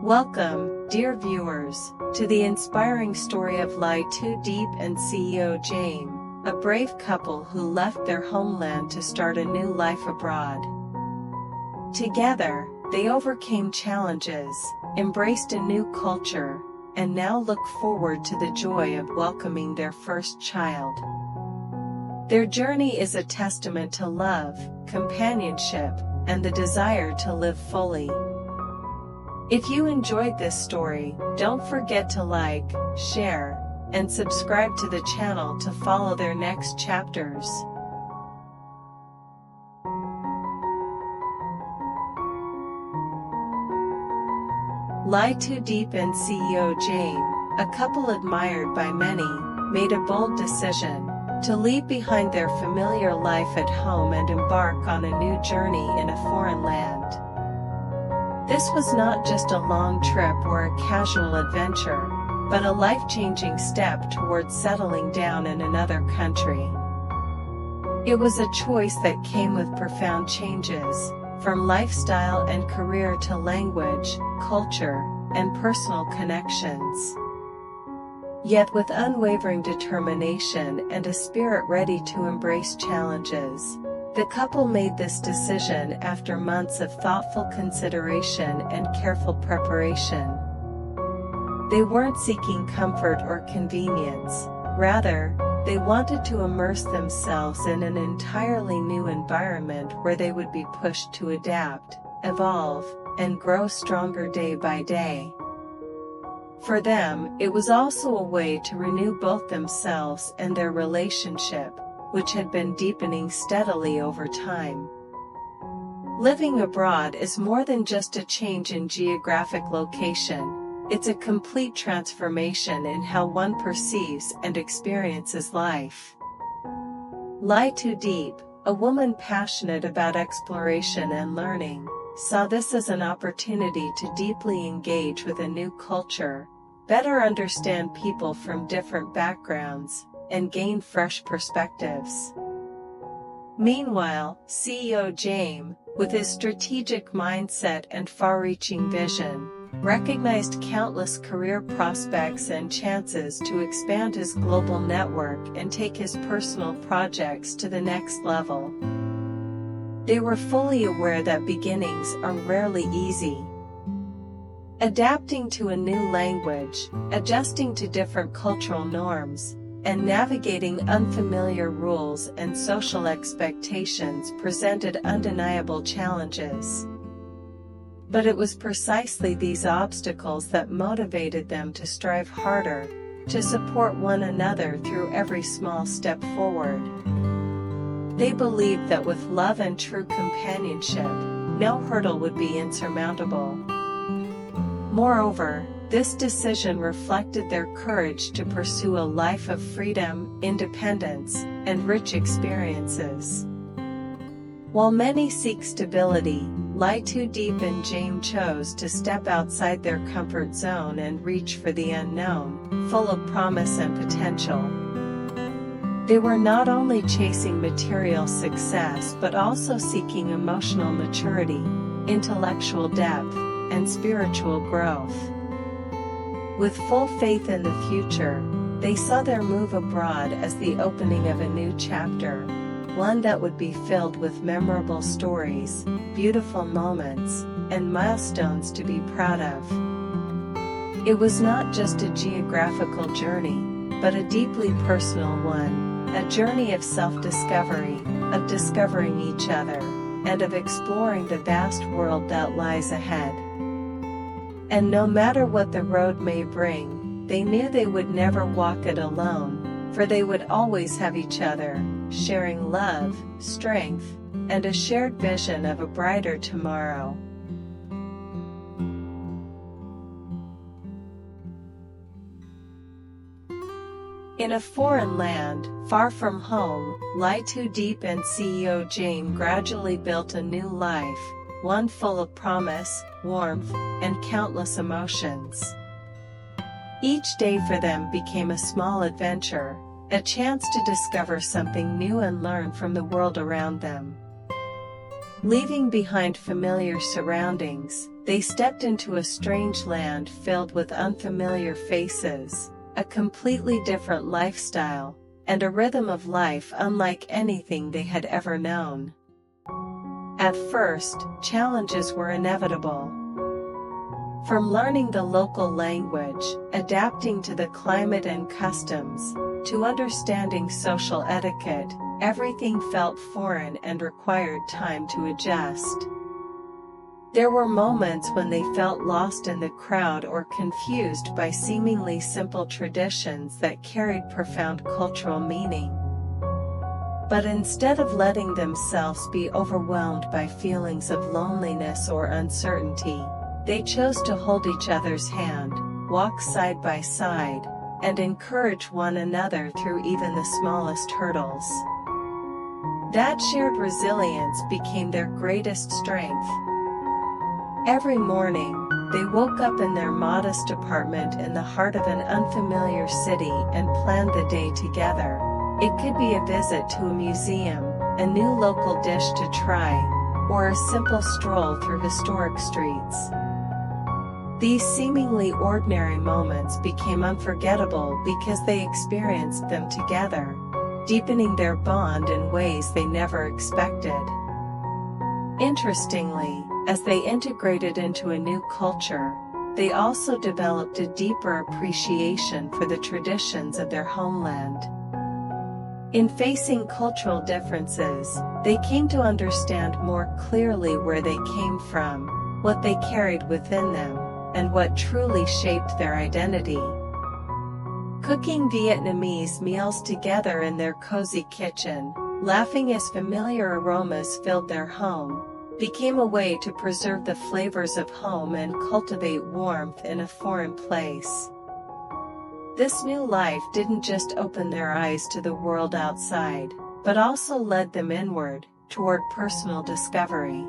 Welcome, dear viewers, to the inspiring story of Diep and CEO Jame, a brave couple who left their homeland to start a new life abroad. Together, they overcame challenges, embraced a new culture, and now look forward to the joy of welcoming their first child. Their journey is a testament to love, companionship, and the desire to live fully. If you enjoyed this story, don't forget to like, share, and subscribe to the channel to follow their next chapters. Diep and CEO Jame, a couple admired by many, made a bold decision to leave behind their familiar life at home and embark on a new journey in a foreign land. This was not just a long trip or a casual adventure, but a life-changing step towards settling down in another country. It was a choice that came with profound changes, from lifestyle and career to language, culture, and personal connections. Yet with unwavering determination and a spirit ready to embrace challenges, the couple made this decision after months of thoughtful consideration and careful preparation. They weren't seeking comfort or convenience, rather, they wanted to immerse themselves in an entirely new environment where they would be pushed to adapt, evolve, and grow stronger day by day. For them, it was also a way to renew both themselves and their relationship, which had been deepening steadily over time. Living abroad is more than just a change in geographic location, it's a complete transformation in how one perceives and experiences life. Diep, a woman passionate about exploration and learning, saw this as an opportunity to deeply engage with a new culture, better understand people from different backgrounds, and gain fresh perspectives. Meanwhile, CEO Jame, with his strategic mindset and far-reaching vision, recognized countless career prospects and chances to expand his global network and take his personal projects to the next level. They were fully aware that beginnings are rarely easy. Adapting to a new language, adjusting to different cultural norms, and navigating unfamiliar rules and social expectations presented undeniable challenges. But it was precisely these obstacles that motivated them to strive harder, to support one another through every small step forward. They believed that with love and true companionship, no hurdle would be insurmountable. Moreover, this decision reflected their courage to pursue a life of freedom, independence, and rich experiences. While many seek stability, Diep and Jame chose to step outside their comfort zone and reach for the unknown, full of promise and potential. They were not only chasing material success but also seeking emotional maturity, intellectual depth, and spiritual growth. With full faith in the future, they saw their move abroad as the opening of a new chapter, one that would be filled with memorable stories, beautiful moments, and milestones to be proud of. It was not just a geographical journey, but a deeply personal one, a journey of self-discovery, of discovering each other, and of exploring the vast world that lies ahead. And no matter what the road may bring, they knew they would never walk it alone, for they would always have each other, sharing love, strength, and a shared vision of a brighter tomorrow. In a foreign land, far from home, Diep and CEO Jame gradually built a new life, one full of promise, warmth, and countless emotions. Each day for them became a small adventure, a chance to discover something new and learn from the world around them. Leaving behind familiar surroundings, they stepped into a strange land filled with unfamiliar faces, a completely different lifestyle, and a rhythm of life unlike anything they had ever known. At first, challenges were inevitable. From learning the local language, adapting to the climate and customs, to understanding social etiquette, everything felt foreign and required time to adjust. There were moments when they felt lost in the crowd or confused by seemingly simple traditions that carried profound cultural meaning. But instead of letting themselves be overwhelmed by feelings of loneliness or uncertainty, they chose to hold each other's hand, walk side by side, and encourage one another through even the smallest hurdles. That shared resilience became their greatest strength. Every morning, they woke up in their modest apartment in the heart of an unfamiliar city and planned the day together. It could be a visit to a museum, a new local dish to try, or a simple stroll through historic streets. These seemingly ordinary moments became unforgettable because they experienced them together, deepening their bond in ways they never expected. Interestingly, as they integrated into a new culture, they also developed a deeper appreciation for the traditions of their homeland. In facing cultural differences, they came to understand more clearly where they came from, what they carried within them, and what truly shaped their identity. Cooking Vietnamese meals together in their cozy kitchen, laughing as familiar aromas filled their home, became a way to preserve the flavors of home and cultivate warmth in a foreign place. This new life didn't just open their eyes to the world outside, but also led them inward, toward personal discovery.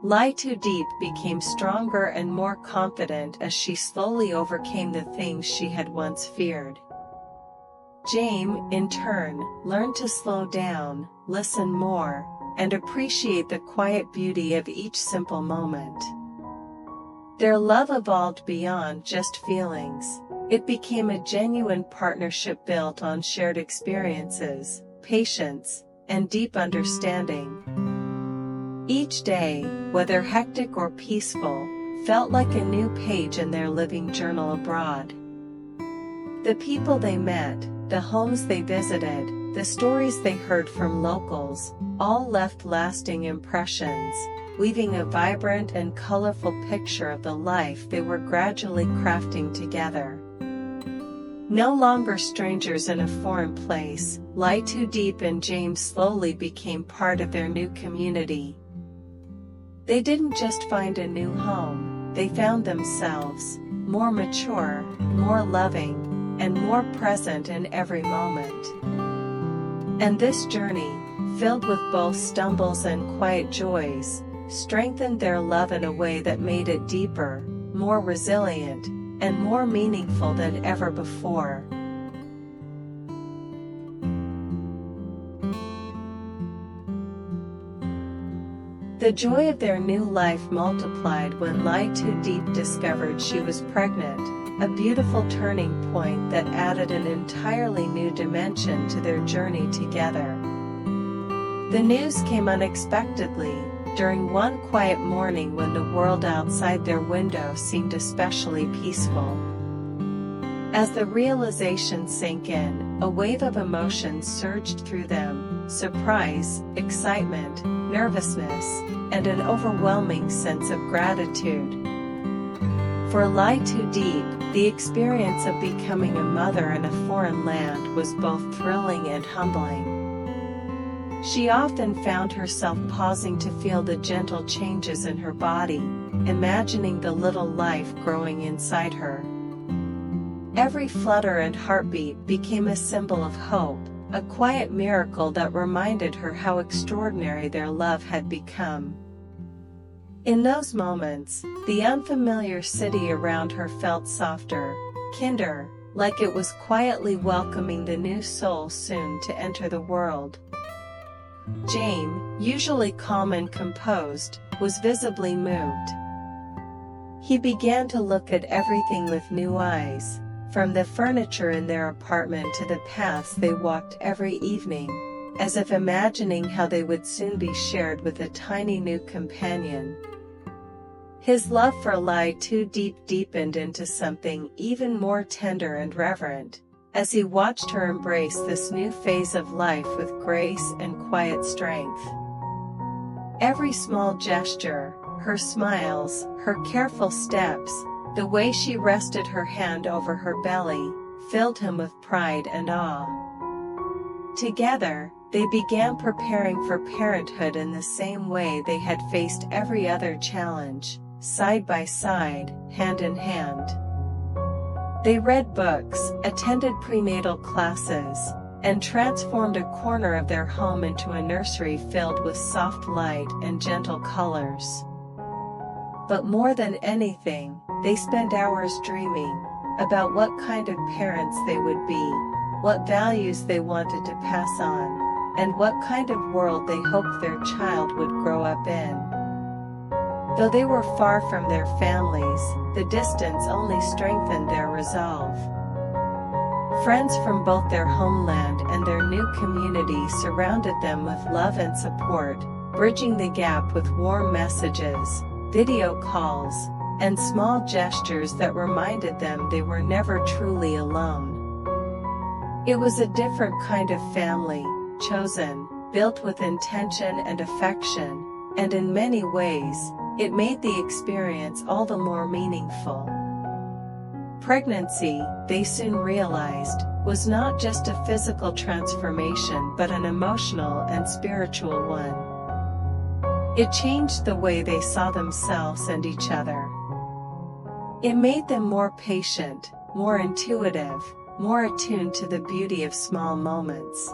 Diep became stronger and more confident as she slowly overcame the things she had once feared. Jame, in turn, learned to slow down, listen more, and appreciate the quiet beauty of each simple moment. Their love evolved beyond just feelings. It became a genuine partnership built on shared experiences, patience, and deep understanding. Each day, whether hectic or peaceful, felt like a new page in their living journal abroad. The people they met, the homes they visited, the stories they heard from locals, all left lasting impressions, weaving a vibrant and colorful picture of the life they were gradually crafting together. No longer strangers in a foreign place, Diep and Jame slowly became part of their new community. They didn't just find a new home, they found themselves, more mature, more loving, and more present in every moment. And this journey, filled with both stumbles and quiet joys, strengthened their love in a way that made it deeper, more resilient, and more meaningful than ever before. The joy of their new life multiplied when Diep discovered she was pregnant, a beautiful turning point that added an entirely new dimension to their journey together. The news came unexpectedly, during one quiet morning when the world outside their window seemed especially peaceful. As the realization sank in, a wave of emotions surged through them: surprise, excitement, nervousness, and an overwhelming sense of gratitude. For Diep, the experience of becoming a mother in a foreign land was both thrilling and humbling. She often found herself pausing to feel the gentle changes in her body, imagining the little life growing inside her. Every flutter and heartbeat became a symbol of hope, a quiet miracle that reminded her how extraordinary their love had become. In those moments, the unfamiliar city around her felt softer, kinder, like it was quietly welcoming the new soul soon to enter the world. Jame, usually calm and composed, was visibly moved. He began to look at everything with new eyes, from the furniture in their apartment to the paths they walked every evening, as if imagining how they would soon be shared with a tiny new companion. His love for Diep deepened into something even more tender and reverent, as he watched her embrace this new phase of life with grace and quiet strength. Every small gesture, her smiles, her careful steps, the way she rested her hand over her belly, filled him with pride and awe. Together, they began preparing for parenthood in the same way they had faced every other challenge, side by side, hand in hand. They read books, attended prenatal classes, and transformed a corner of their home into a nursery filled with soft light and gentle colors. But more than anything, they spent hours dreaming about what kind of parents they would be, what values they wanted to pass on, and what kind of world they hoped their child would grow up in. Though they were far from their families, the distance only strengthened their resolve. Friends from both their homeland and their new community surrounded them with love and support, bridging the gap with warm messages, video calls, and small gestures that reminded them they were never truly alone. It was a different kind of family, chosen, built with intention and affection, and in many ways, it made the experience all the more meaningful. Pregnancy, they soon realized, was not just a physical transformation but an emotional and spiritual one. It changed the way they saw themselves and each other. It made them more patient, more intuitive, more attuned to the beauty of small moments.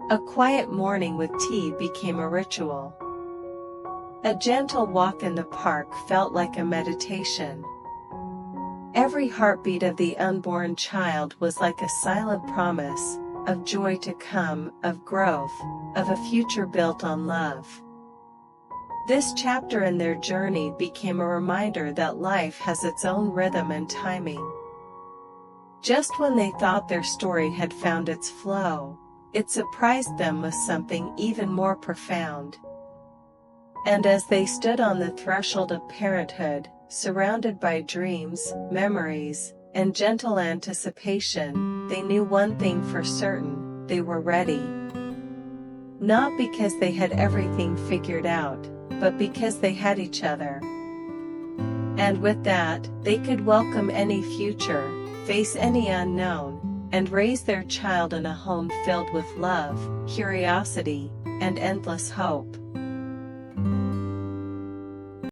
A quiet morning with tea became a ritual. A gentle walk in the park felt like a meditation. Every heartbeat of the unborn child was like a silent promise of joy to come, of growth, of a future built on love. This chapter in their journey became a reminder that life has its own rhythm and timing. Just when they thought their story had found its flow, it surprised them with something even more profound. And as they stood on the threshold of parenthood, surrounded by dreams, memories, and gentle anticipation, they knew one thing for certain: they were ready. Not because they had everything figured out, but because they had each other. And with that, they could welcome any future, face any unknown, and raise their child in a home filled with love, curiosity, and endless hope.